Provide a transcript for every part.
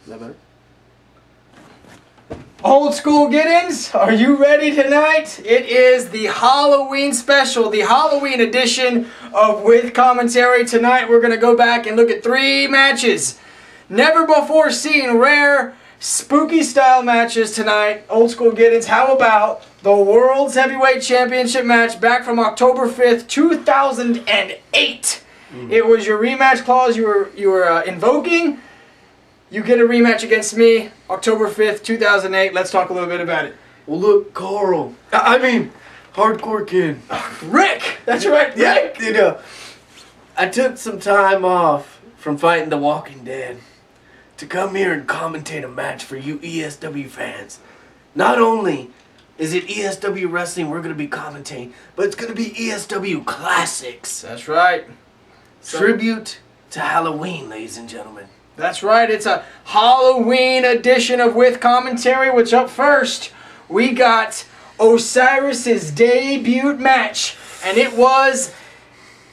Is that better? Old School Giddens, are you ready tonight? It is the Halloween special, the Halloween edition of With Commentary. Tonight we're going to go back and look at 3 matches. Never before seen rare, spooky style matches tonight. Old School Giddens, how about the World's Heavyweight Championship match back from October 5th, 2008. It was your rematch clause you were invoking. You get a rematch against me, October 5th, 2008. Let's talk a little bit about it. Well, look, Carl. I mean, Hardcore Kid. Rick! That's right, Rick! You know, I took some time off from fighting The Walking Dead to come here and commentate a match for you ESW fans. Not only is it ESW Wrestling we're going to be commentating, but it's going to be ESW Classics. That's right. Tribute to Halloween, ladies and gentlemen. That's right, it's a Halloween edition of With Commentary, which up first, we got Osiris' debut match, and it was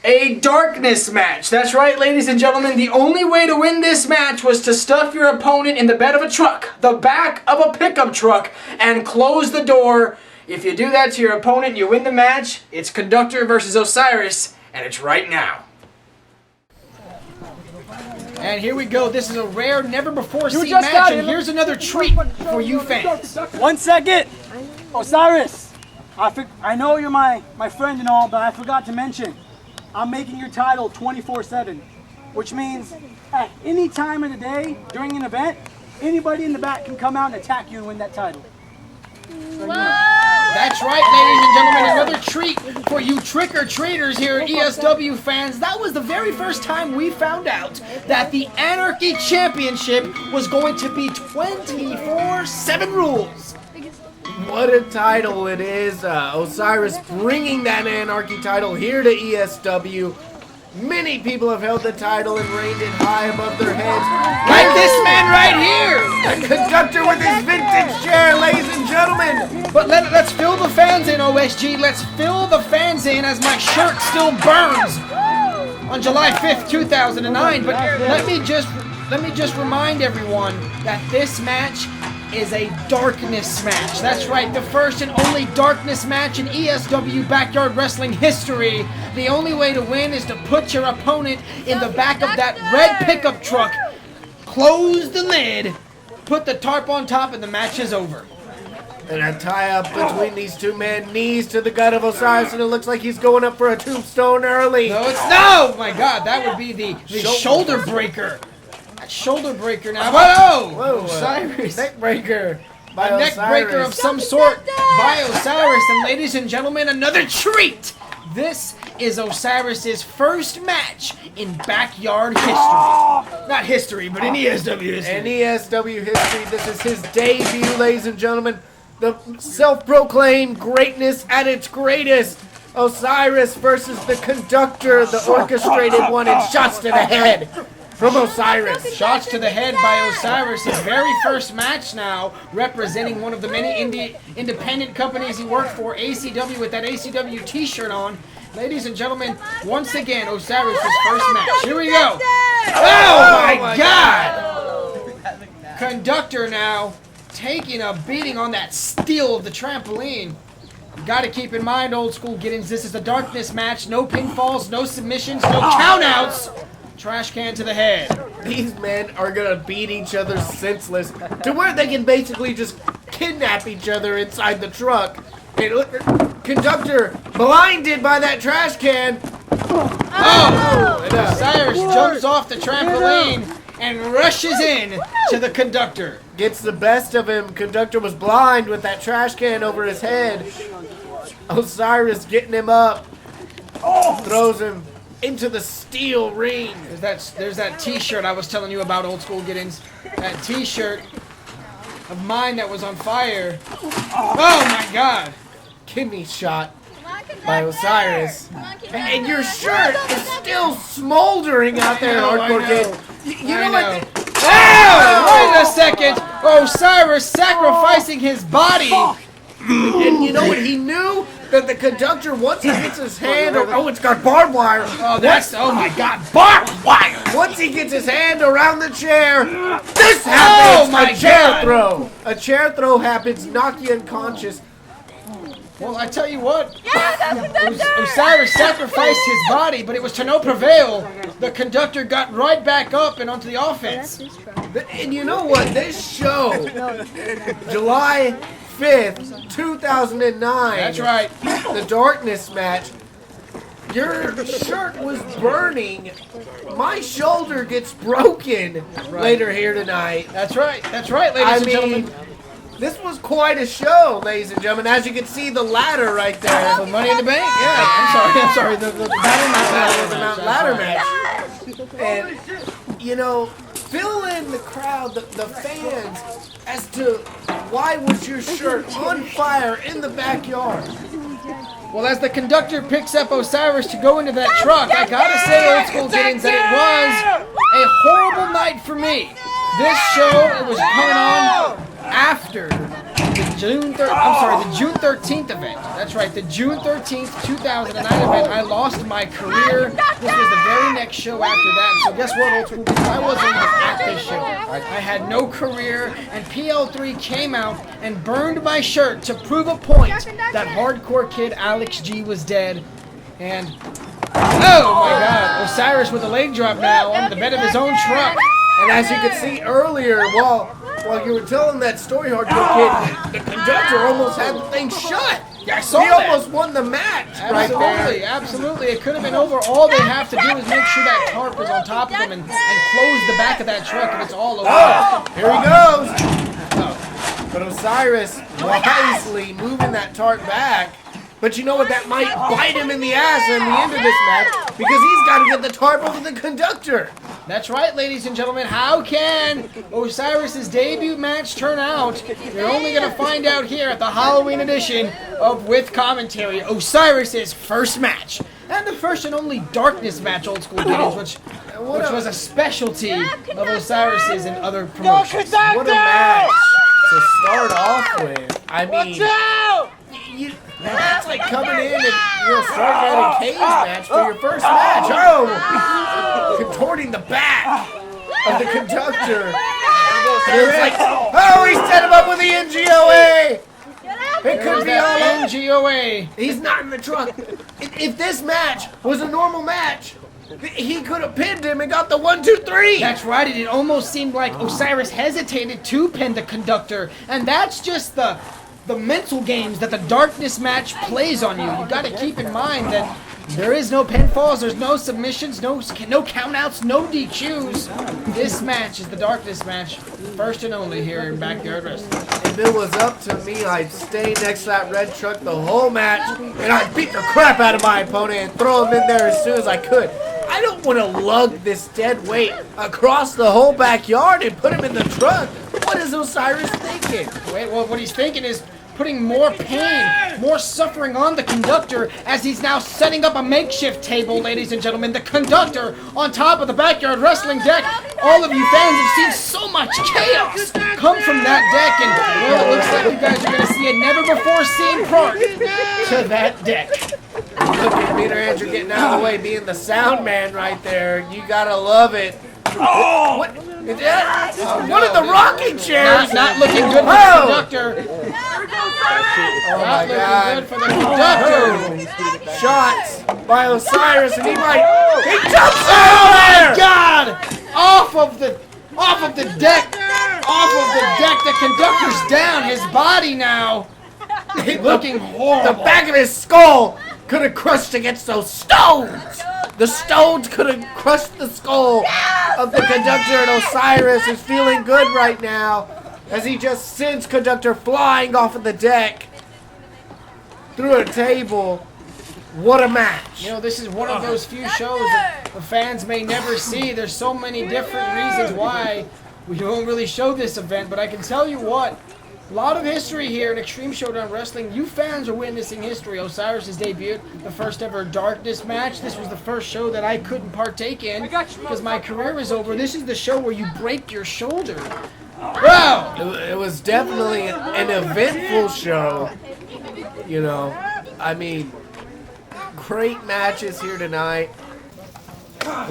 a darkness match. That's right, ladies and gentlemen, the only way to win this match was to stuff your opponent in the bed of a truck, the back of a pickup truck, and close the door. If you do that to your opponent, you win the match. It's Conductor versus Osiris, and it's right now. And here we go. This is a rare, never-before-seen match, and here's another treat for you fans. 1 second. Osiris, I know you're my friend and all, but I forgot to mention, I'm making your title 24/7, which means at any time of the day during an event, anybody in the back can come out and attack you and win that title. So, That's right, ladies and gentlemen, another treat for you trick-or-treaters here at ESW fans. That was the very first time we found out that the Anarchy Championship was going to be 24/7 rules. What a title it is. Osiris bringing that Anarchy title here to ESW. Many people have held the title and reigned it high above their heads. Like this man right here! The Conductor with his vintage chair, ladies and gentlemen. But let's fill the fans in, OSG. Let's fill the fans in as my shirt still burns on July 5th, 2009. But let me just remind everyone that this match is a darkness match. That's right, the first and only darkness match in ESW Backyard Wrestling history. The only way to win is to put your opponent in the back of that red pickup truck, close the lid, put the tarp on top, and the match is over. And a tie-up between these two men, knees to the gut of Osiris, and it looks like he's going up for a tombstone early. No, it's no! My God, that would be the shoulder breaker. That shoulder breaker now. Whoa! Osiris. Neck breaker. A neck breaker of some sort by Osiris. And ladies and gentlemen, another treat. This is Osiris' first match in backyard history. Not history, but in ESW history. In ESW history, this is his debut, ladies and gentlemen. The self-proclaimed greatness at its greatest. Osiris versus the Conductor, the orchestrated one, and shots to the head from Osiris. Shots to the head by Osiris, his very first match now, representing one of the many independent companies he worked for, ACW, with that ACW t-shirt on. Ladies and gentlemen, once again, Osiris' first match. Here we go. Oh my God! Conductor now taking a beating on that steel of the trampoline. You gotta keep in mind, Old School Giddens, this is a darkness match. No pinfalls, no submissions, no countouts. Trash can to the head. These men are gonna beat each other senseless to where they can basically just kidnap each other inside the truck. And look, Conductor blinded by that trash can. And Osiris jumps off the trampoline and rushes in to the Conductor. Gets the best of him. Conductor was blind with that trash can over his head. Osiris getting him up. Throws him into the steel ring. There's that t-shirt I was telling you about, Old School Giddens. That t-shirt of mine that was on fire. Oh my God. Kidney shot by Osiris. And your shirt is still smoldering out there, Hardcore Kid. You know what? Wait a second. Osiris sacrificing his body. And you know what he knew? that the conductor, once he gets his hand, oh, it's got barbed wire. Oh my God, barbed wire. Once he gets his hand around the chair, this happens. Oh my a chair God. throw. A chair throw happens, knock you unconscious. Well, I tell you what, Osiris sacrificed his body, but it was to no prevail. The conductor got right back up and onto the offense. And you know what? This show, July 5th, 2009. That's right. The darkness match. Your shirt was burning. My shoulder gets broken later here tonight. That's right. That's right, ladies and gentlemen. This was quite a show, ladies and gentlemen. As you can see, the ladder right there. The Money in the Bank? Yeah, I'm sorry. The ladder match. And, you know, fill in the crowd, the fans, as to why was your shirt on fire in the backyard? Well, as the conductor picks up Osiris to go into that truck, I gotta say, Old School Giddens, that it was a horrible night for me. This show, it was coming on after the June 13th event. That's right, the June 13th, 2009 event. I lost my career. This was the very next show after that. So guess what, Old School Giddens? I wasn't even at this show. I had no career, and PL3 came out and burned my shirt to prove a point that hardcore kid Alex G was dead. And oh my God, Osiris with a leg drop now on the bed of his own truck. And as you could see earlier, while you were telling that story, hardcore kid, the conductor almost had the thing shut. Yeah, I saw he that. almost won the match. Absolutely, absolutely. It could have been over. All they have to do is make sure that tarp is on top of them and close the back of that truck, and it's all over. Oh, here he goes. Oh. But Osiris wisely moving that tarp back. But you know what? That might bite him in the ass in the end of this match because he's got to get the tarp over the conductor. That's right, ladies and gentlemen. How can Osiris's debut match turn out? You're only going to find out here at the Halloween edition of With Commentary, Osiris's first match. And the first and only darkness match, Old School Giddens, which was a specialty of Osiris's and other promotions. What a match to start off with. I mean, that's like coming in and starting out a cage match for your first match. Oh, contorting the back of the conductor. And it was like, oh, he set him up with the NGOA. It could be all NGOA. He's not in the truck. If this match was a normal match, he could have pinned him and got the 1, 2, 3. That's right. It almost seemed like Osiris hesitated to pin the conductor, and that's just the mental games that the darkness match plays on you. You got to keep in mind that there is no pinfalls, there's no submissions, no countouts, no DQs. This match is the darkness match, first and only here in Backyard Wrestling. If it was up to me, I'd stay next to that red truck the whole match, and I'd beat the crap out of my opponent and throw him in there as soon as I could. I don't want to lug this dead weight across the whole backyard and put him in the truck. What is Osiris thinking? Wait, well, what he's thinking is putting more pain, more suffering on the conductor as he's now setting up a makeshift table, ladies and gentlemen. The conductor on top of the Backyard Wrestling deck. All of you fans have seen so much chaos come from that deck, and well, it looks like you guys are going to see a never-before-seen part to that deck. Look at Peter Andrew getting out of the way, being the sound man right there. You gotta love it. Oh! What? Is that? One of the rocking chairs! Not looking good for the conductor. Oh my God. Good for the conductor. Shots by Osiris, and he jumps Oh over! my God! Off of the deck. The conductor's down. His body now looking horrible. The back of his skull could have crushed against those stones. The stones could have crushed the skull of the conductor, and Osiris is feeling good right now as he just sends conductor flying off of the deck through a table. What a match. You know, this is one of those few shows that the fans may never see. There's so many different reasons why we don't really show this event, but I can tell you what, a lot of history here in Extreme Showdown Wrestling. You fans are witnessing history. Osiris' debut, the first ever darkness match. This was the first show that I couldn't partake in because my career is over. This is the show where you break your shoulder. Wow! It was definitely an eventful show, you know. I mean, great matches here tonight.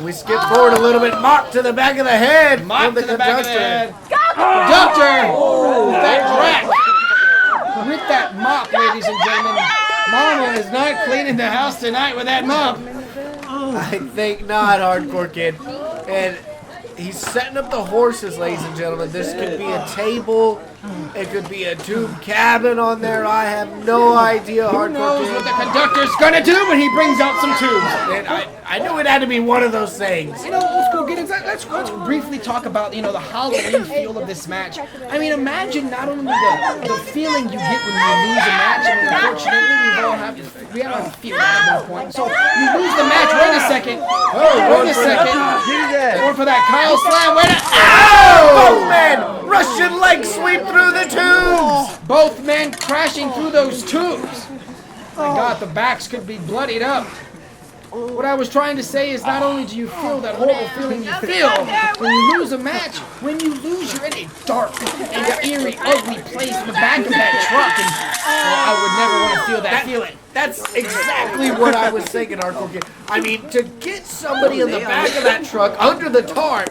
We skip forward a little bit. Mock to the back of the head. Mock to the back of the head. Conductor! With that crack. With that mop, ladies and gentlemen. Mama is not cleaning the house tonight with that mop. I think not, Hardcore Kid. And he's setting up the horses, ladies and gentlemen. This could be a table. It could be a tube cabin on there. I have no idea, Who Hardcore knows Kid. what the conductor's gonna do when he brings out some tubes? And I knew it had to be one of those things. You know, Skool, Giddens, let's briefly talk about, the Halloween feel of this match. I mean, imagine not only the feeling you get when you lose a match, and unfortunately we all have to feel that at one point. So you lose the match, wait a second. Wait a second. Going for that Kyle slam, wait a Both men! Russian leg sweep through the tubes! Both men crashing through those tubes. My God, the backs could be bloodied up. What I was trying to say is not only do you feel that horrible feeling you feel when you lose a match, when you lose you're in a dark and eerie, ugly place in the back of that truck, and I would never want to feel that feeling. That's exactly what I was thinking, Hardcore Kid. I mean, to get somebody in the back of that truck under the tarp,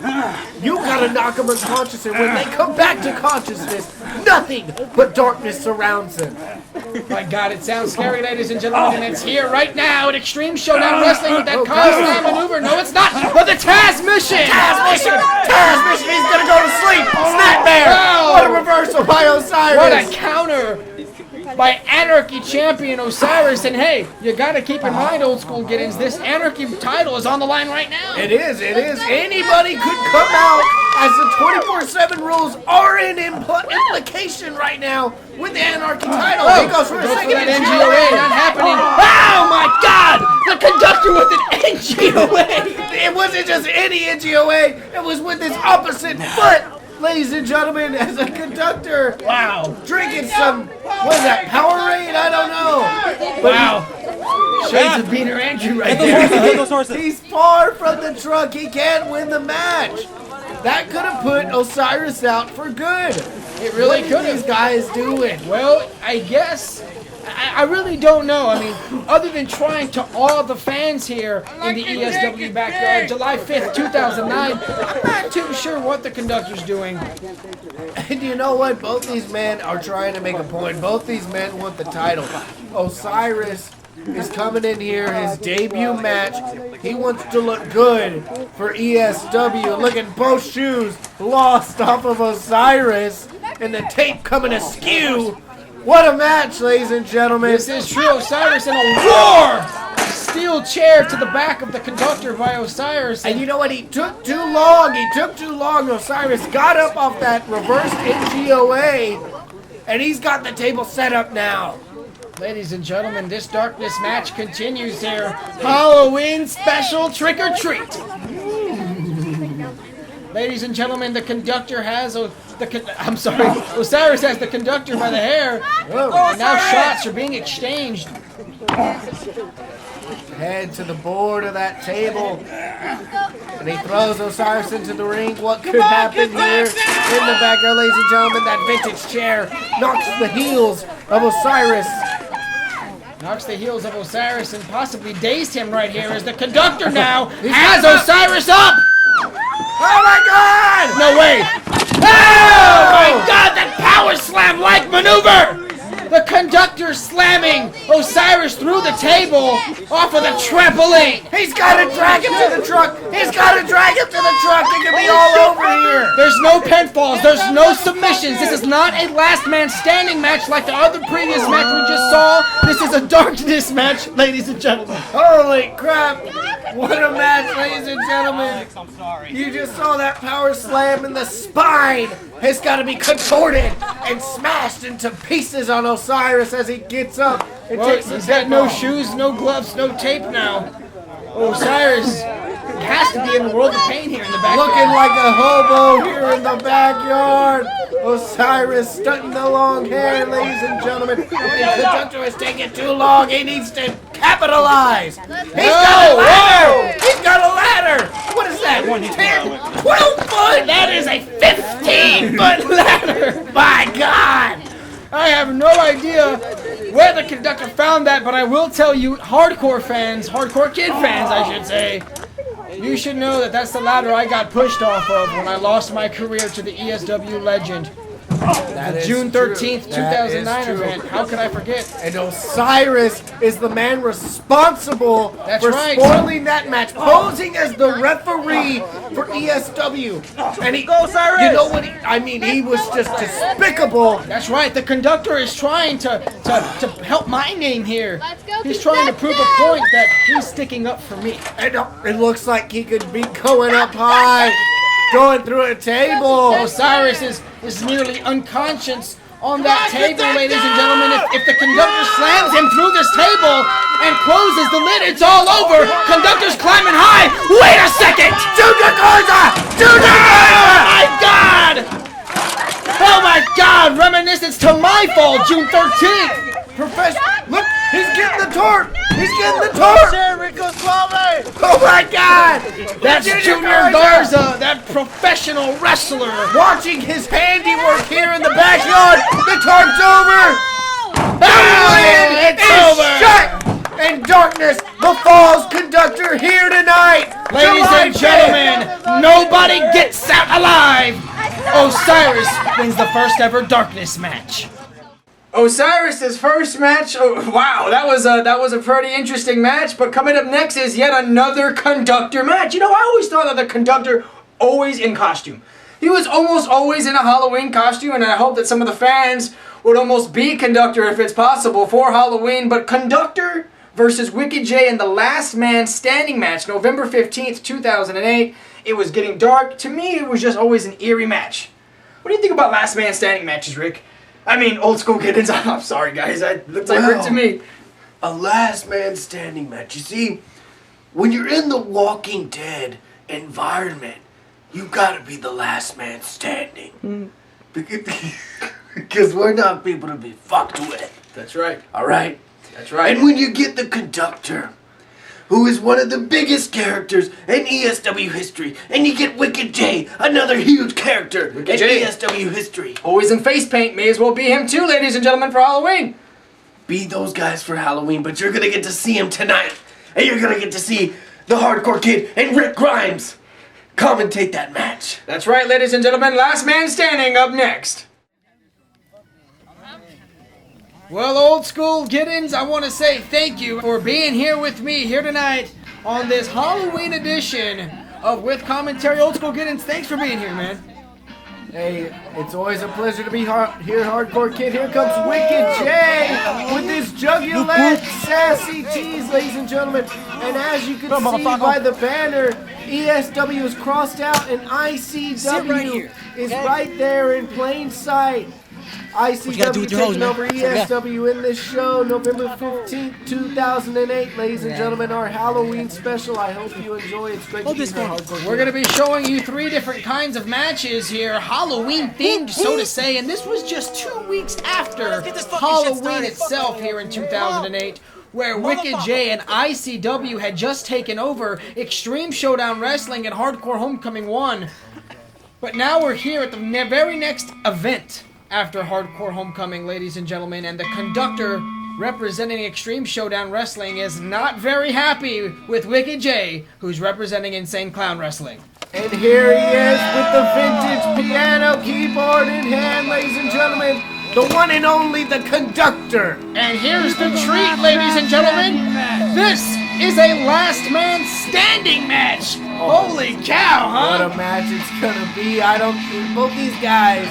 you gotta knock them unconscious, and when they come back to consciousness, nothing but darkness surrounds them. My God, it sounds scary, ladies and gentlemen, and it's here right now at Extreme Showdown Wrestling with that Kyle Slam maneuver. No, it's not, but the Taz Mission! Taz Mission, he's gonna go to sleep! Snap there! Wow. What a reversal by Osiris! What a counter by Anarchy champion Osiris. And hey, you gotta keep in mind, Old Skool Giddens, this Anarchy title is on the line right now. It is. Anybody could come out as the 24/7 rules are in implication right now with the Anarchy title. He goes for a second NGOA, not happening. Oh my God! The conductor with an NGOA! It wasn't just any NGOA, it was with his opposite foot. Ladies and gentlemen, as a conductor, Wow. drinking some, what is that, Powerade? I don't know. Wow. Shades of Beaner Andrew right there. He's far from the truck. He can't win the match. That could have put Osiris out for good. It really What could are these have. guys doing? Well, I guess. I really don't know. I mean, other than trying to awe the fans here in the ESW backyard, July 5th, 2009, I'm not too sure what the conductor's doing. And you know what? Both these men are trying to make a point. Both these men want the title. Osiris is coming in here, his debut match. He wants to look good for ESW. Look at both shoes lost off of Osiris and the tape coming askew. What a match, ladies and gentlemen. This is true. Osiris in a war! Steel chair to the back of the conductor by Osiris. And you know what? He took too long. Osiris got up off that reversed NGOA, and he's got the table set up now. Ladies and gentlemen, this darkness match continues here. Halloween special trick or treat. Ladies and gentlemen, the conductor has Osiris has the conductor by the hair. And now shots are being exchanged. Head to the board of that table. And he throws Osiris into the ring. What could happen here? In the backyard, ladies and gentlemen, that vintage chair knocks the heels of Osiris. Knocks the heels of Osiris and possibly dazed him right here as the conductor now has Osiris up! Oh my God! No way! Oh my God, that power slam-like maneuver! The conductor slamming Osiris through the table off of the trampoline. He's got to drag him to the truck. It could be all over here. There's no pinfalls. There's no submissions. This is not a last man standing match like the other previous match we just saw. This is a darkness match, ladies and gentlemen. Holy crap. What a match, ladies and gentlemen. You just saw that power slam, and the spine has got to be contorted and smashed into pieces on Osiris as he gets up. He's got no shoes, no gloves, no tape now. Osiris has to be in a world of pain here in the backyard. Looking like a hobo here in the backyard. Osiris stunting the long hair, ladies and gentlemen. The conductor is taking too long. He needs to capitalize. He's got a ladder. He's got a ladder. What is that? 10, 12 foot? That is a 15-foot ladder. My God. I have no idea where the conductor found that, but I will tell you, hardcore fans, hardcore kid fans, I should say, you should know that that's the ladder I got pushed off of when I lost my career to the ESW legend. The June 13th, 2009 event. How could I forget? And Osiris is the man responsible for spoiling that match, posing as the referee for ESW. And he, Go, Osiris! you know what? He was just despicable. That's right. The conductor is trying to help my name here. Let's go, He's trying to prove a point that he's sticking up for me. And it looks like he could be going up high, going through a table. Osiris is nearly unconscious on that table, ladies and gentlemen. If the conductor slams him through this table and closes the lid, it's all over. Conductor's climbing high. Wait a second! Oh my God! Oh my God! Reminiscence to my fall, June 13th. Look, he's getting the torque. He's getting the torque. Oh my God! That's Junior Garza, that professional wrestler. Watching his handiwork here in the backyard. The torque's over. It's over. Shut in darkness befalls Conductor here tonight. Ladies and gentlemen, nobody gets out alive. Osiris wins the first ever darkness match. Osiris's first match. Oh, wow, that was a pretty interesting match. But coming up next is yet another Conductor match. You know, I always thought that the Conductor always in costume. He was almost always in a Halloween costume, and I hope that some of the fans would almost be Conductor if it's possible for Halloween. But Conductor versus Wicked J in the Last Man Standing match, November 15th, 2008. It was getting dark. To me, it was just always an eerie match. What do you think about Last Man Standing matches, Rick? I mean, old school Giddens. I'm sorry, guys. That looks like Rick to me. A last man standing match. You see, when you're in the Walking Dead environment, you gotta be the last man standing. Because we're not people to be fucked with. That's right. Alright? That's right. And when you get the Conductor, who is one of the biggest characters in ESW history, and you get Wicked J, another huge character in ESW history. Always in face paint. May as well be him too, ladies and gentlemen, for Halloween. Be those guys for Halloween, but you're gonna get to see him tonight. And you're gonna get to see the Hardcore Kid and Rick Grimes commentate that match. That's right, ladies and gentlemen. Last Man Standing up next. Well, old school Giddens, I want to say thank you for being here with me here tonight on this Halloween edition of With Commentary. Old school Giddens, thanks for being here, man. Hey, it's always a pleasure to be here, Hardcore Kid. Here comes Wicked J with his jugular sassy tease, ladies and gentlemen. And as you can see by the banner, ESW is crossed out and ICW is right there in plain sight. ICW taking over ESW in this show, November 15th, 2008. Ladies and gentlemen, our Halloween special. I hope you enjoy. It's great to be here. We're going to be showing you 3 different kinds of matches here, Halloween themed, so to say, and this was just 2 weeks after Halloween itself here in 2008. Where Wicked J and ICW had just taken over Extreme Showdown Wrestling at Hardcore Homecoming 1. But now we're here at the very next event after Hardcore Homecoming, ladies and gentlemen, and the Conductor representing Extreme Showdown Wrestling is not very happy with Wicked J, who's representing Insane Clown Wrestling. And here he is with the vintage piano keyboard in hand, ladies and gentlemen, the one and only the Conductor. And here's the treat, ladies and gentlemen. This is a Last Man Standing match. Holy cow, huh? What a match it's gonna be. Both these guys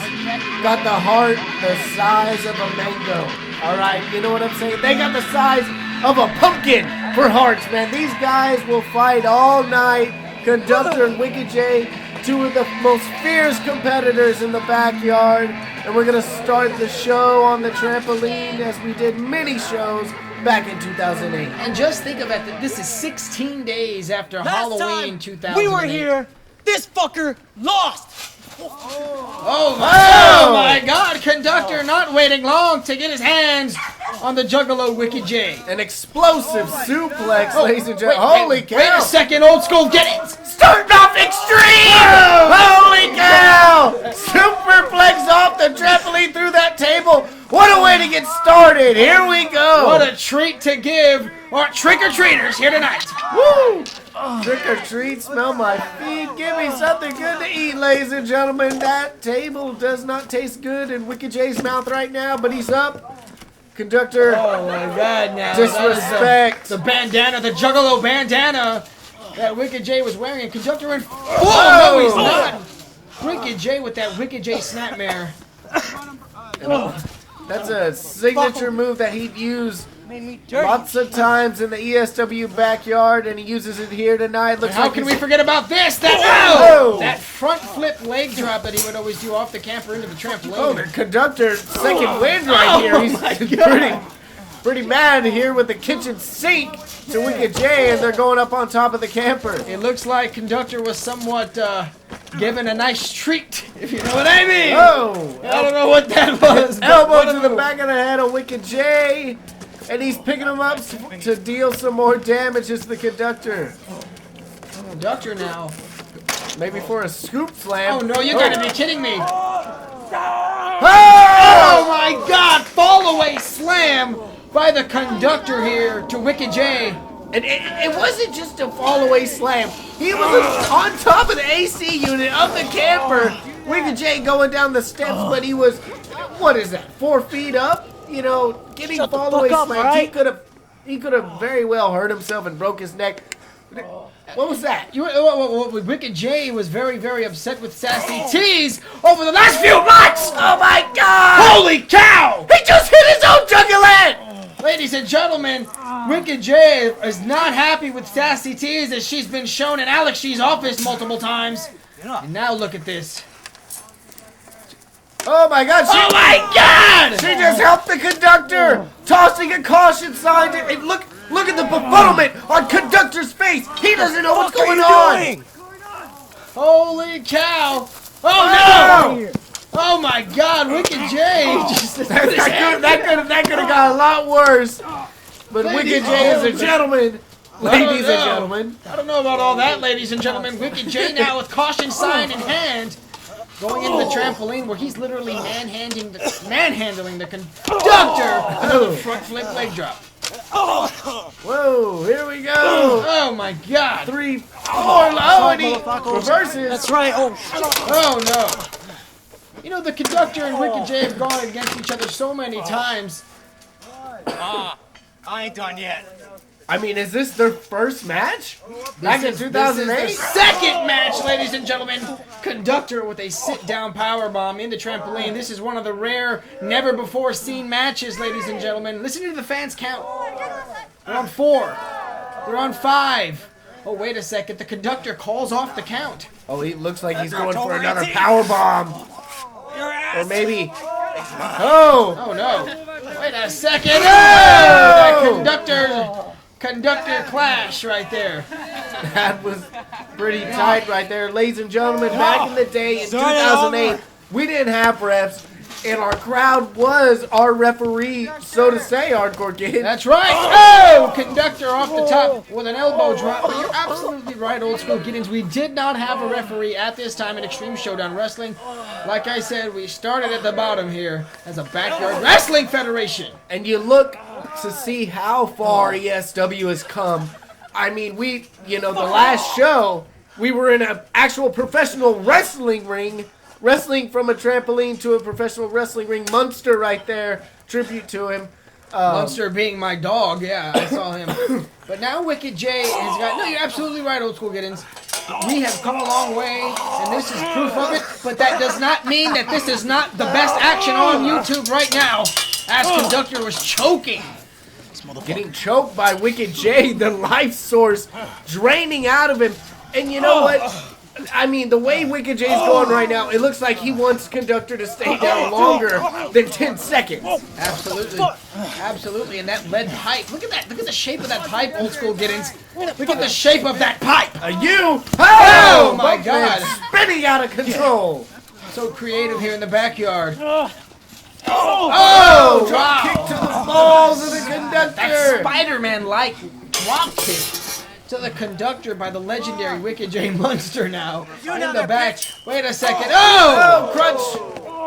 got the heart the size of a mango. Alright, you know what I'm saying? They got the size of a pumpkin for hearts, man. These guys will fight all night. Conductor and Wicked J, 2 of the most fierce competitors in the backyard. And we're gonna start the show on the trampoline as we did many shows back in 2008. And just think of it, that this is 16 days after Halloween 2008. We were here. This fucker lost. Oh my God, Conductor not waiting long to get his hands on the Juggalo Wicked J. An explosive suplex, ladies and gentlemen. Holy cow! Wait a second, old school, get it! Starting off extreme! Holy cow! Superplex off the trampoline through that table. What a get started. Here we go. What a treat to give our trick-or-treaters here tonight. Woo! Trick or treat, smell my feet. Give me something good to eat, ladies and gentlemen. That table does not taste good in Wicked J's mouth right now, but he's up. Conductor. Oh my God! Now Disrespect. the bandana, the Juggalo bandana that Wicked J was wearing, and Conductor went. Oh no, he's not. Wicked J with that Wicked J snapmare. That's a signature move that he'd use lots of times in the ESW backyard, and he uses it here tonight. Looks How like can he's- we forget about this? Whoa! That front flip leg drop that he would always do off the camper into the trampoline. Oh, the Conductor second wind right here. He's pretty mad here with the kitchen sink to Wicked J, and they're going up on top of the camper. It looks like Conductor was somewhat given a nice treat, if you know what I mean. Oh! I don't know what that was. Elbow to the back of the head of Wicked J, and he's picking him up to deal some more damage as the Conductor. Conductor now. Maybe for a scoop slam. Oh no, you gotta be kidding me. Oh! Oh my God! Fall away slam by the Conductor here to Wicked J. And it wasn't just a fall away slam. He was on top of the AC unit of the camper. Wicked J going down the steps, but he was, what is that, 4 feet up? You know, getting fall away slams. right? He could have very well hurt himself and broke his neck. What was that? Wicked J was very, very upset with Sassy T's over the last few months. Oh my God! Holy cow! He just hit his own jugular! Ladies and gentlemen, Wicked J is not happy with Sassy T's as she's been shown in Alex G's office multiple times. And now look at this. Oh my God! Oh my God! She just helped the Conductor, tossing a caution sign. And look at the befuddlement on Conductor's face. He doesn't know what's going on. Holy cow! Oh no! Oh my God! Wicked J just That could have got a lot worse. But Wicked J is a gentleman. Ladies and gentlemen. I don't know about all that, ladies and gentlemen. Wicked J now with caution sign in hand, going into the trampoline where he's literally manhandling the Conductor with a front flip leg drop. Whoa, here we go. Oh my God! 3, 4, oh, and he reverses. That's right. Oh no! You know, the Conductor and Wicked J have gone against each other so many times. I ain't done yet. I mean, is this their first match? Back in 2008? This is the second match, ladies and gentlemen. Conductor with a sit-down powerbomb in the trampoline. This is one of the rare, never-before-seen matches, ladies and gentlemen. Listen to the fans count. They're on 4. They're on 5. Oh, wait a second. The Conductor calls off the count. Oh, he looks like he's going for another power bomb. Or maybe. Oh! Oh, no. Wait a second. Oh! That Conductor clash right there. That was pretty tight right there. Ladies and gentlemen, back in the day in 2008, we didn't have refs, and our crowd was our referee, so to say, Hardcore Kid. That's right. Oh! Conductor off the top with an elbow drop. But you're absolutely right, Old School Giddens. We did not have a referee at this time in Extreme Showdown Wrestling. Like I said, we started at the bottom here as a backyard wrestling federation. And you look to see how far ESW has come. I mean, the last show, we were in an actual professional wrestling ring, wrestling from a trampoline to a professional wrestling ring. Munster right there, tribute to him. Munster being my dog, yeah, I saw him. But now Wicked J has got, no, you're absolutely right, Old School Giddens. We have come a long way, and this is proof of it, but that does not mean that this is not the best action on YouTube right now, as Conductor was choking. Getting choked by Wicked J, the life source draining out of him. And you know what? I mean, the way Wicked J's going right now, it looks like he wants Conductor to stay down longer than 10 seconds. Absolutely. Absolutely. And that lead pipe. Look at that. Look at the shape of that pipe, Old School Giddens. Look at the shape of that pipe. Oh my God. Spinning out of control. So creative here in the backyard. Oh! Drop Wow. kick to the balls of the Conductor. That Spider-Man-like drop kick to the Conductor by the legendary Wicked J Munster now. In the back. Wait a second. Oh!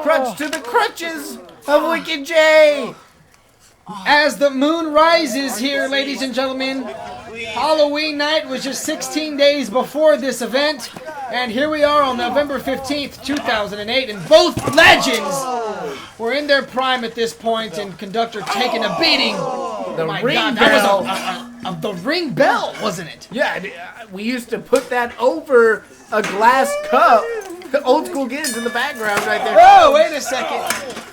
Crunch to the crutches of Wicked J. As the moon rises here, ladies and gentlemen, Halloween night was just 16 days before this event, and here we are on November 15th, 2008, and both legends were in their prime at this point, and Conductor taking a beating. The ring God, bell. that was the ring bell, wasn't it? Yeah, we used to put that over a glass cup. Old School Giddens in the background right there. Oh, wait a second.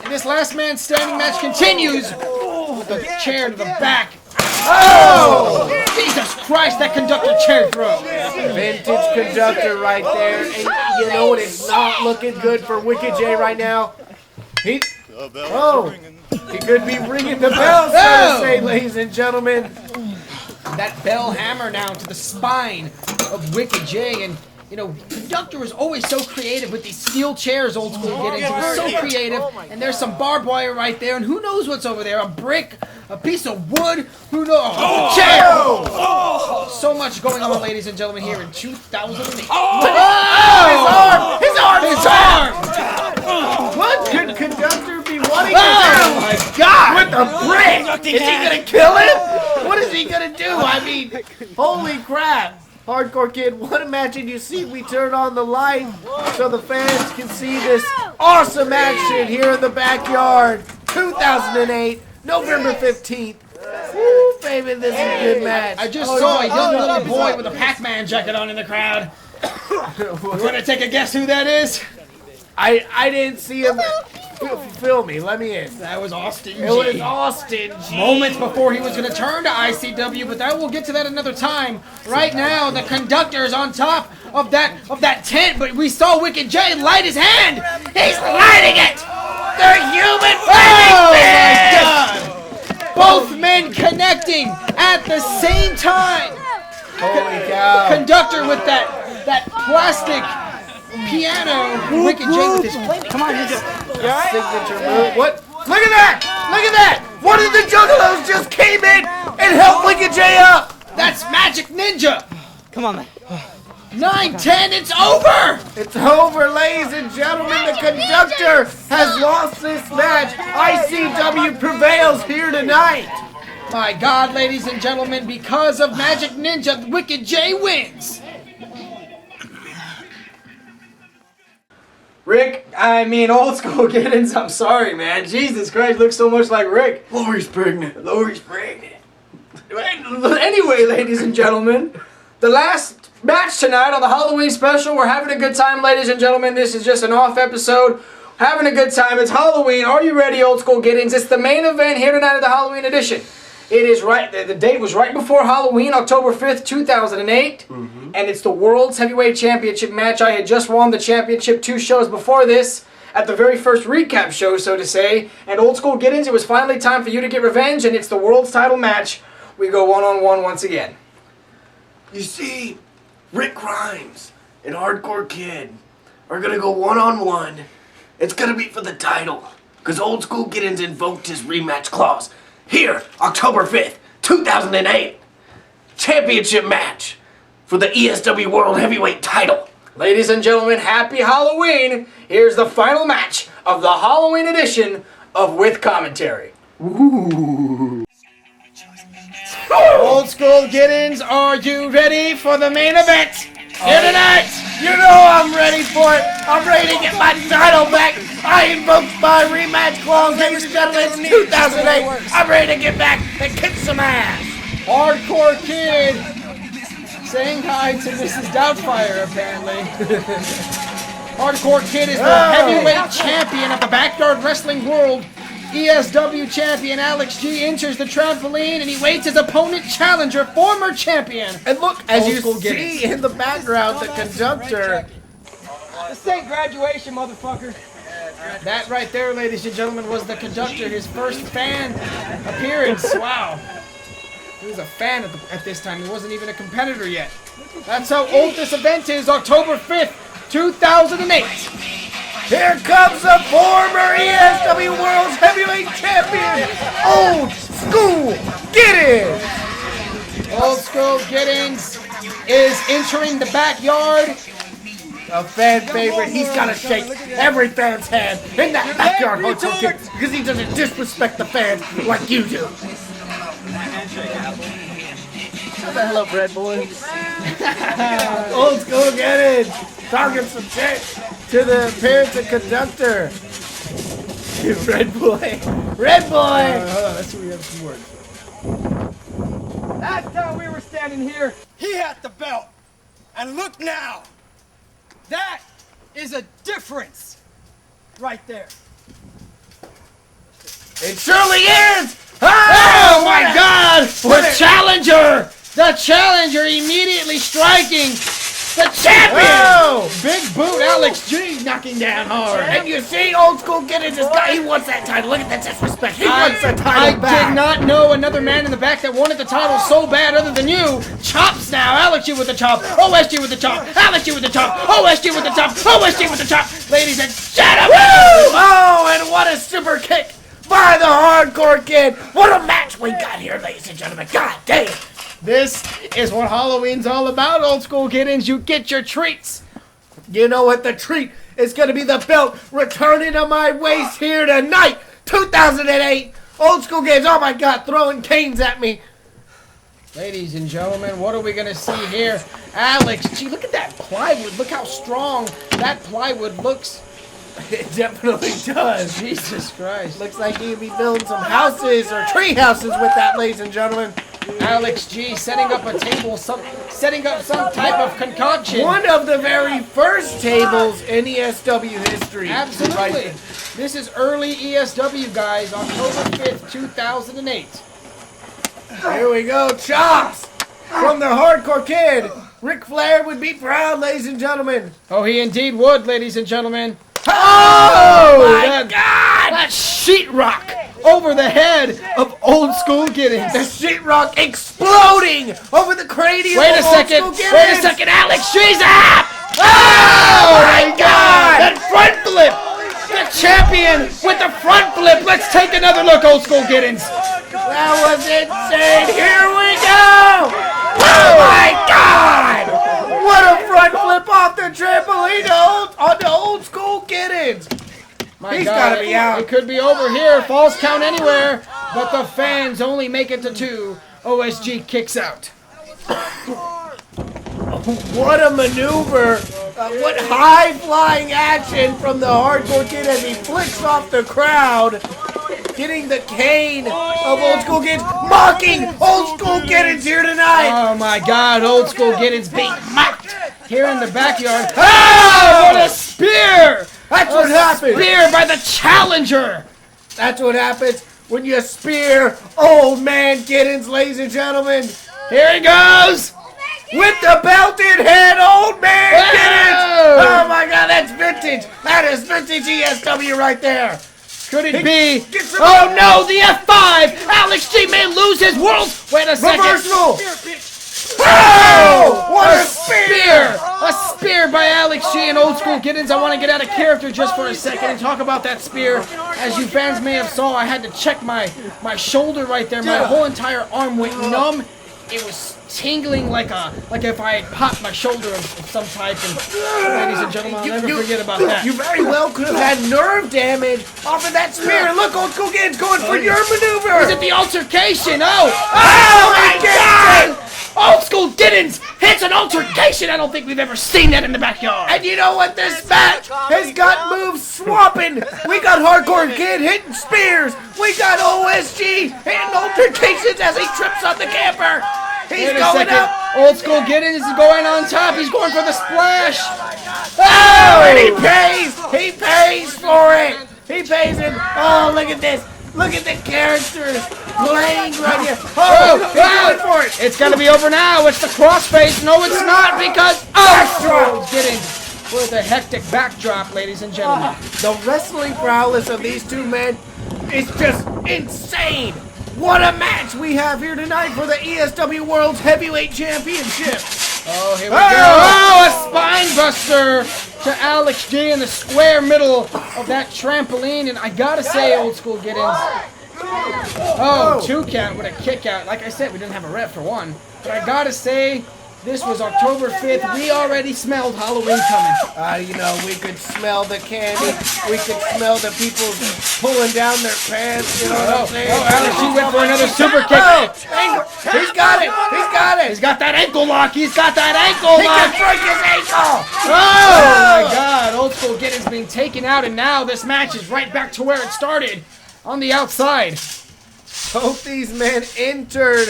And this last man standing match continues with the chair to the back. Oh! Jesus Christ, that Conductor chair throw. Vintage Conductor right there. And you know what? It's not looking good for Wicked J right now. He could be ringing the bell, so to say, ladies and gentlemen. That bell hammer now to the spine of Wicked J, and you know, Conductor was always so creative with these steel chairs, Old School Giddens. He was so creative, and there's some barbed wire right there, and who knows what's over there? A brick, a piece of wood, who knows? A chair! So much going on, ladies and gentlemen, here in 2008. His arm! What could Conductor be wanting to do? Oh my God! With a brick! Is he gonna kill him? What is he gonna do? I mean, holy crap! Hardcore Kid, what imagine you see? We turn on the light so the fans can see this awesome action here in the backyard. 2008, November 15th. Woo, baby, this is a good match. I just saw a young little boy with a Pac-Man jacket on in the crowd. You want to take a guess who that is? I didn't see him. Fill me, let me in. That was Austin G. It was Austin G. Moments before he was going to turn to ICW, but we'll get to that another time. Right now, the Conductor is on top of that tent, but we saw Wicked J light his hand. He's lighting it. The human fist. Both men connecting at the same time. Holy cow. Conductor with that plastic piano. Wicked J with his flaming. Come on, Signature move. What? Look at that! Look at that! One of the Juggalos just came in and helped Wicked J up! That's Magic Ninja! Come on, man. 9-10, it's over! It's over, ladies and gentlemen. The Conductor has lost this match. ICW prevails here tonight. My God, ladies and gentlemen, because of Magic Ninja, Wicked J wins! Rick, I mean Old School Giddens, I'm sorry, man. Jesus Christ, looks so much like Rick. Lori's pregnant. Lori's pregnant. Anyway, ladies and gentlemen, the last match tonight on the Halloween special. We're having a good time, ladies and gentlemen. This is just an off episode. Having a good time. It's Halloween. Are you ready, Old School Giddens? It's the main event here tonight of the Halloween edition. It is right, the date was right before Halloween, October 5th, 2008. And it's the World's Heavyweight Championship match. I had just won the championship 2 shows before this, at the very first recap show, so to say. And Old School Giddens, it was finally time for you to get revenge, and it's the World's title match. We go one-on-one once again. You see, Rick Grimes and Hardcore Kid are going to go one-on-one. It's going to be for the title, because Old School Giddens invoked his rematch clause. Here, October 5th, 2008, championship match for the ESW World Heavyweight title. Ladies and gentlemen, happy Halloween. Here's the final match of the Halloween edition of With Commentary. Ooh. Old School Giddens, are you ready for the main event here tonight? You know I'm ready for it. I'm ready to get my title back. I invoked my rematch clause, ladies and gentlemen. It's 2008. I'm ready to get back and kick some ass. Hardcore Kid saying hi to Mrs. Doubtfire, apparently. Hardcore Kid is the heavyweight champion of the backyard wrestling world. ESW champion Alex G enters the trampoline and he waits his opponent challenger, former champion. And look, as Old you School see Giddens. in the background, the Conductor. This ain't graduation, motherfucker. That right there, ladies and gentlemen, was the Conductor, his first fan appearance. Wow. He was a fan at this time. He wasn't even a competitor yet. That's how old this event is, October 5th, 2008. Here comes the former ESW World's Heavyweight Champion, Old School Giddens. Old School Giddens is entering the backyard. a fan favorite. He's got to shake every fan's hand in that backyard hardcore kid because he doesn't disrespect the fans like you do. Hello, bread boy. Old School Giddens talking some shit to the parents of Conductor. Red boy. Red boy. Hold on, let's see if we have some words. Last time we were standing here, He had the belt. And look now. that is a difference right there. It surely is. Oh my God! The challenger. The challenger immediately striking the champion. Oh, big boot, Alex G knocking down hard. And you see, Old School Giddens, this guy, he wants that title. Look at that disrespect. He wants the title back. I did not know another man in the back that wanted the title so bad other than you. Chops now. Alex G with the chop. OSG with the chop. Alex G with the chop. OSG with the chop. OSG with the chop. Ladies and gentlemen. Oh, and what a super kick by the hardcore kid. What a match we got here, ladies and gentlemen. God damn. This is what Halloween's all about, Old School Giddens. You get your treats. You know what? The treat is going to be the belt returning to my waist here tonight. 2008. Old School Giddens. Oh, my God. Throwing canes at me. Ladies and gentlemen, what are we going to see here? Alex G, look at that plywood. Look how strong that plywood looks. It definitely does. Jesus Christ. Looks like you'd be building some houses or tree houses with that, ladies and gentlemen. Alex G setting up a table, setting up some type of concoction. One of the very first tables in ESW history. Absolutely. This is early ESW, guys, October 5th, 2008. Here we go. Chops from the hardcore kid. Ric Flair would be proud, ladies and gentlemen. Oh, he indeed would, ladies and gentlemen. Oh, my that, God! That sheetrock over the head of Old School Giddens. The sheetrock exploding over the cranium Wait a of second. Old School Wait a Giddens. second. Alex G's up. Oh, my God! That front flip. The champion with the front flip. Let's take another look, Old School Giddens. That was insane. Here we go! Oh, my God! What a front flip off the trampoline onto Old School Giddens. My He's God, gotta be out. It could be over here. Falls count anywhere. But the fans only make it to 2. OSG kicks out. What a maneuver. What high-flying action from the hardcore kid as he flicks off the crowd. Getting the cane of Old School Giddens. Mocking Old School Giddens here tonight. Oh my God, Old School Giddens being mocked here in the backyard. Oh, what a spear! That's what happens. Spear by the challenger. That's what happens when you spear old man Giddens, ladies and gentlemen. Here he goes. With the belted head, old man Whoa! Giddens. Oh my God, that's vintage. That is vintage ESW right there. Could it be? Get some- Oh no, the F5. Alex G may lose his world. Wait a second. Reversal. Oh, what a spear. A spear by Alex G and Old School Giddens. I want to get out of character just for a second and talk about that spear. As you fans may have saw, I had to check my shoulder right there. My whole entire arm went numb. It was tingling like if I had popped my shoulder of some type. And ladies and gentlemen, I'll never forget about that. You very well could have had nerve damage off of that spear. Look, Old School Giddens going for your maneuver. Was it the altercation? Oh my God! Old School Giddens hits an altercation. I don't think we've ever seen that in the backyard. And you know what? This match has got moves swapping. We got Hardcore Kid hitting spears. We got OSG hitting altercations as he trips on the camper. He's Wait a going second. up. Old School Giddens is going on top. He's going for the splash. Oh, and he pays. He pays for it. He pays him. Oh, look at this. Look at the characters playing right here. Oh, he's going for it. It's going to be over now. It's the crossface. No, it's not because Old School Giddens with a hectic backdrop, ladies and gentlemen. The wrestling prowess of these two men is just insane. What a match we have here tonight for the ESW World Heavyweight Championship. Oh, here we go. Oh, a spine buster to Alex G in the square middle of that trampoline. And I got to say, Old School Giddens. Oh, 2 count with a kick out. Like I said, we didn't have a ref for one. But I got to say, This was October 5th. We already smelled Halloween coming. You know, we could smell the candy. We could smell the people pulling down their pants. You know what I'm saying? Alex G went for another super kick. He's got it. He's got it. He's got that ankle lock. He's got that ankle He lock. can break his ankle. Oh my God! Old School Giddens being taken out, and now this match is right back to where it started, on the outside. Both these men entered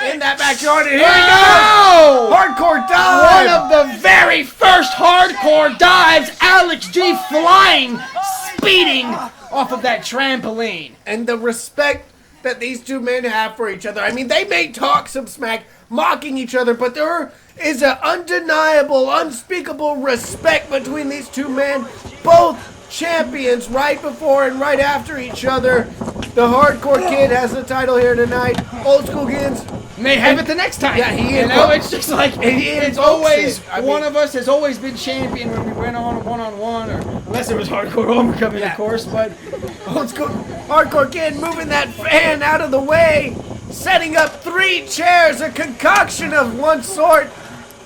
in that backyard, and here he Oh! goes! Hardcore dive! One of the very first hardcore dives, Alex G flying, speeding off of that trampoline. And the respect that these two men have for each other. I mean, they may talk some smack, mocking each other, but there is an undeniable, unspeakable respect between these two men. Both champions right before and right after each other. The Hardcore Kid has the title here tonight. Old School Giddens may have it the next time. Yeah, he you know, it's just like it's always one of us has always been champion when we went on one-on-one, or unless it was Hardcore Homecoming, of course. But Old School Hardcore Kid moving that fan out of the way, setting up 3 chairs, a concoction of one sort.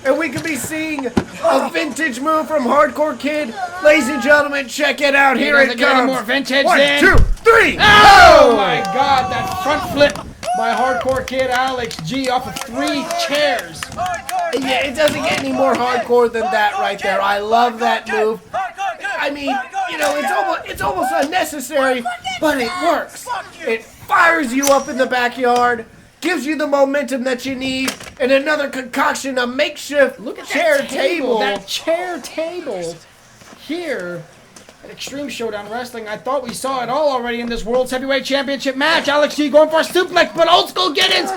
And we could be seeing a vintage move from Hardcore Kid. Ladies and gentlemen, check it out. Here it get any comes. more vintage 1, then. 2, 3. Oh my God! That front flip by Hardcore Kid Alex G off of 3 chairs. Yeah, it doesn't get any more hardcore than that right there. I love that move. I mean, you know, it's almost unnecessary, but it works. It fires you up in the backyard, gives you the momentum that you need, and another concoction, a makeshift chair table. That chair table here at Extreme Showdown Wrestling. I thought we saw it all already in this World's Heavyweight Championship match. Alex G going for a suplex, but Old School Giddens.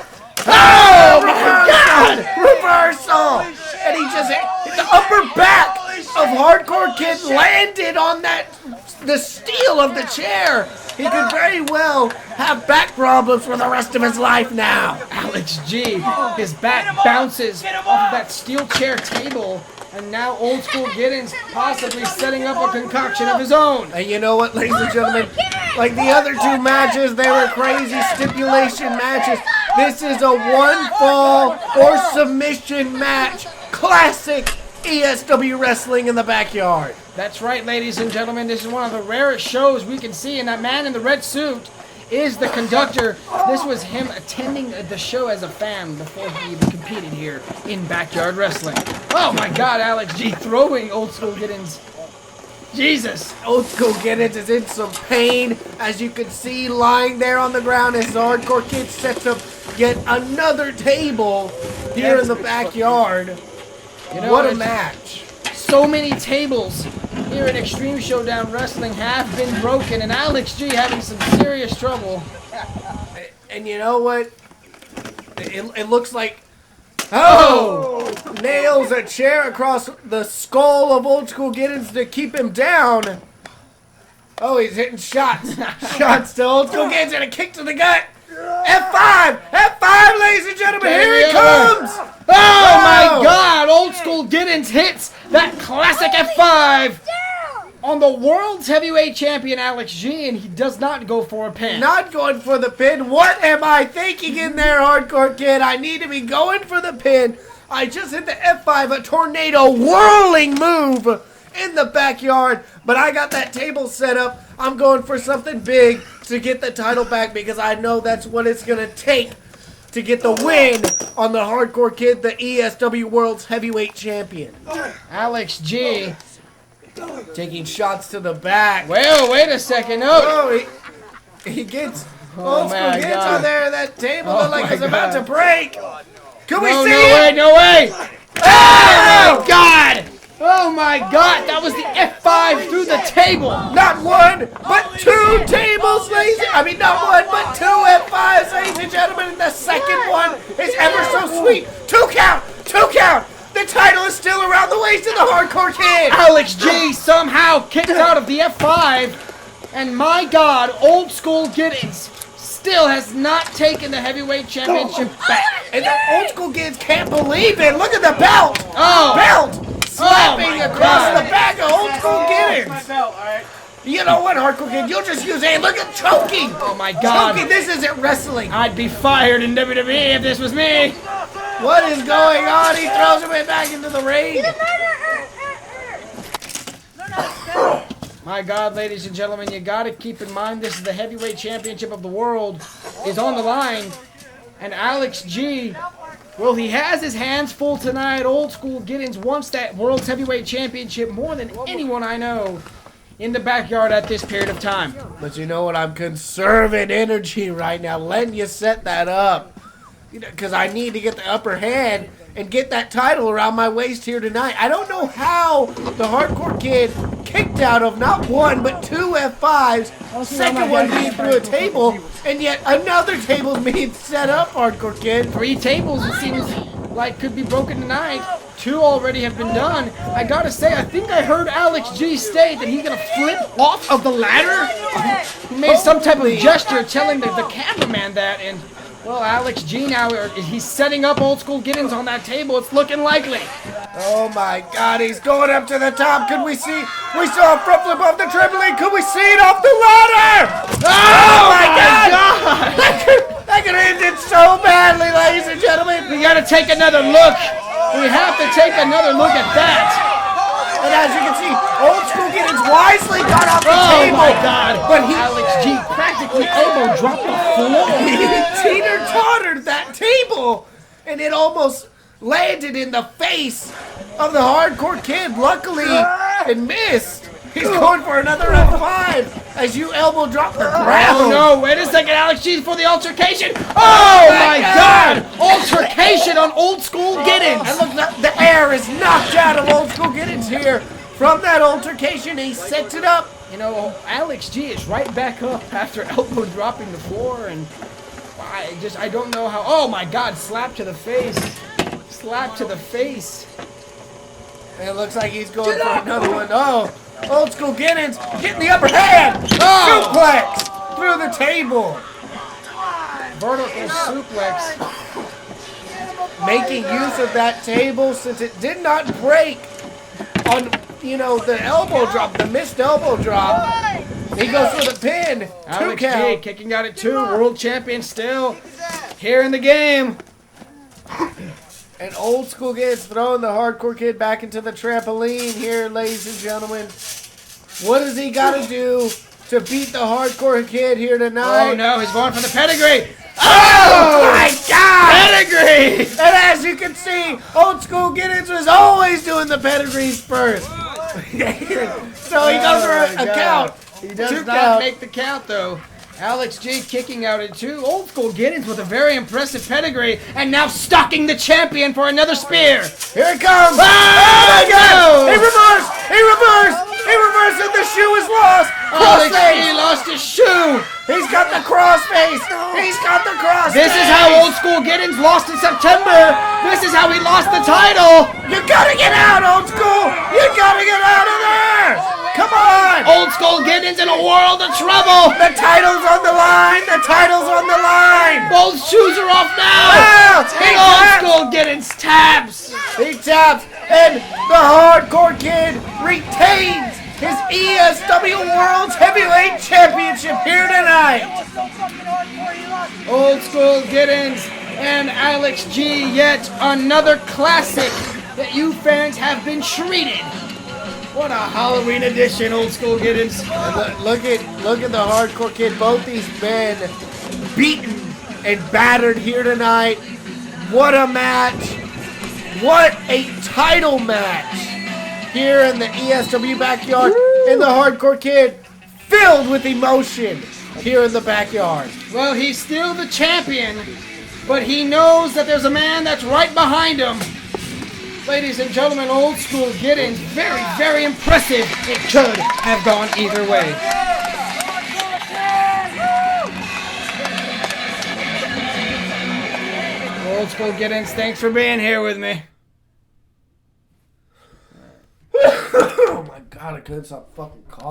Oh my God! Reversal! And he just hit the upper back of Hardcore Kid, landed on the steel of the chair. He could very well have back problems for the rest of his life now. Alex G, his back bounces off of that steel chair table, and now Old School Giddens possibly setting up a concoction of his own. And you know what, ladies and gentlemen? Like the other 2 matches, they were crazy stipulation matches. This is a 1 fall or submission match. Classic ESW wrestling in the backyard. That's right, ladies and gentlemen. This is one of the rarest shows we can see, and that man in the red suit is the Conductor. This was him attending the show as a fan before he even competed here in backyard wrestling. Oh my God, Alex G throwing Old School Giddens. Jesus. Old School Giddens is in some pain, as you can see lying there on the ground as the Hardcore Kid sets up yet another table here in the backyard. You know, what a match. So many tables here at Extreme Showdown Wrestling have been broken, and Alex G having some serious trouble. And you know what? It looks like... Oh! Nails a chair across the skull of Old School Giddens to keep him down. Oh, he's hitting shots. Shots to Old School Giddens and a kick to the gut. F5! F5, ladies and gentlemen, here he comes! Oh my God! Old School Giddens hits that classic F5 on the World's Heavyweight Champion Alex G, and he does not go for a pin. Not going for the pin. What am I thinking in there, Hardcore Kid? I need to be going for the pin. I just hit the F5, a tornado whirling move in the backyard, but I got that table set up. I'm going for something big to get the title back because I know that's what it's going to take to get the win on the Hardcore Kid, the ESW World's Heavyweight Champion. Alex G taking shots to the back. Well, wait a second. Oh, he gets... Oh, my gets God. on there. That table Oh, looked like my it's about God. to break. Can we see no it? way, no way! Oh my God! Oh my God! That was the F5 through the table. Not one, but 2 tables, ladies. I mean, not one, but 2 F5s, ladies and gentlemen. And the second one is ever so sweet. 2 count, 2 count. The title is still around the waist of the Hardcore Kid. Alex G somehow kicked out of the F5, and my God, Old School Giddens still has not taken the heavyweight championship back. And the Old School Kids can't believe it. Look at the belt. Oh. Belt slapping my across God. the back of Old School Giddens. You know what, Hardcore Kid? You'll just use a look at choking. Oh my God! Choking. This isn't wrestling. I'd be fired in WWE if this was me. What is going on? He throws him back into the ring. My God, ladies and gentlemen, you got to keep in mind this is the heavyweight championship of the world is on the line. And Alex G, well, he has his hands full tonight. Old School Giddens wants that World's Heavyweight Championship more than anyone I know in the backyard at this period of time. But you know what? I'm conserving energy right now, letting you set that up. Because I need to get the upper hand and get that title around my waist here tonight. I don't know how the Hardcore Kid kicked out of not one, but two F5s. Second one being through a table, and yet another table being set up, Hardcore Kid. 3 tables, it seems like, could be broken tonight. 2 already have been done. I gotta say, I think I heard Alex G state that he's gonna flip off of the ladder. He made some type of gesture telling the cameraman that, and well, Alex G now, he's setting up Old School Giddens on that table. It's looking likely. Oh my God, he's going up to the top. Could we see? We saw a front flip off the trampoline. Could we see it off the ladder? Oh my God! That could have ended so badly, ladies and gentlemen. We gotta take another look. We have to take another look at that. And as you can see, Old School Giddens wisely got off the table. Oh my God! But Alex G practically elbow dropped the floor. He teeter-tottered that table, and it almost landed in the face of the Hardcore Kid. Luckily, it missed. He's going for another F5 as you elbow drop the ground. Oh no, wait a second, Alex G for the altercation. Oh my God! Altercation on Old School Giddens. And look, the air is knocked out of Old School Giddens here from that altercation. He sets it up. You know, Alex G is right back up after elbow dropping the floor, and I don't know how. Oh my God, slap to the face. Slap to the face. And it looks like he's going for another one. Oh, Old School Giddens getting the upper hand. Suplex through the table. Vertical suplex. Making use of that table since it did not break on, you know, the elbow drop, the missed elbow drop. He goes for the pin. Alex G kicking out at 2. World champion still here in the game. And Old School Giddens throwing the Hardcore Kid back into the trampoline here, ladies and gentlemen. What does he got to do to beat the Hardcore Kid here tonight? Oh no, he's going for the pedigree. Oh my God! Pedigree! And as you can see, Old School Giddens was always doing the pedigrees first. So he goes for a count. He does not make the count though. Alex G kicking out at 2. Old School Giddens with a very impressive pedigree, and now stalking the champion for another spear. Here it comes! Oh my God! He reversed! He reversed! He reversed and the shoe is lost! Alex G lost his shoe! He's got the crossface! He's got the crossface! This is how Old School Giddens lost in September! This is how he lost the title! You gotta get out, Old School! You gotta get out of there! Come on! Old School Giddens in a world of trouble! The title's on the line! The title's on the line! Both shoes are off now! Out! And Old School Giddens taps! He taps, and the Hardcore Kid retains his ESW World's Heavyweight Championship here tonight! Old School Giddens and Alex G, yet another classic that you fans have been treated. What a Halloween edition, Old School Giddens. Look at the Hardcore Kid. Both these men beaten and battered here tonight. What a match. What a title match here in the ESW backyard. And the Hardcore Kid filled with emotion here in the backyard. Well, he's still the champion, but he knows that there's a man that's right behind him. Ladies and gentlemen, Old School Giddens, very, very impressive. It could have gone either way. Old School Giddens, thanks for being here with me. Oh my God, I couldn't stop fucking coughing.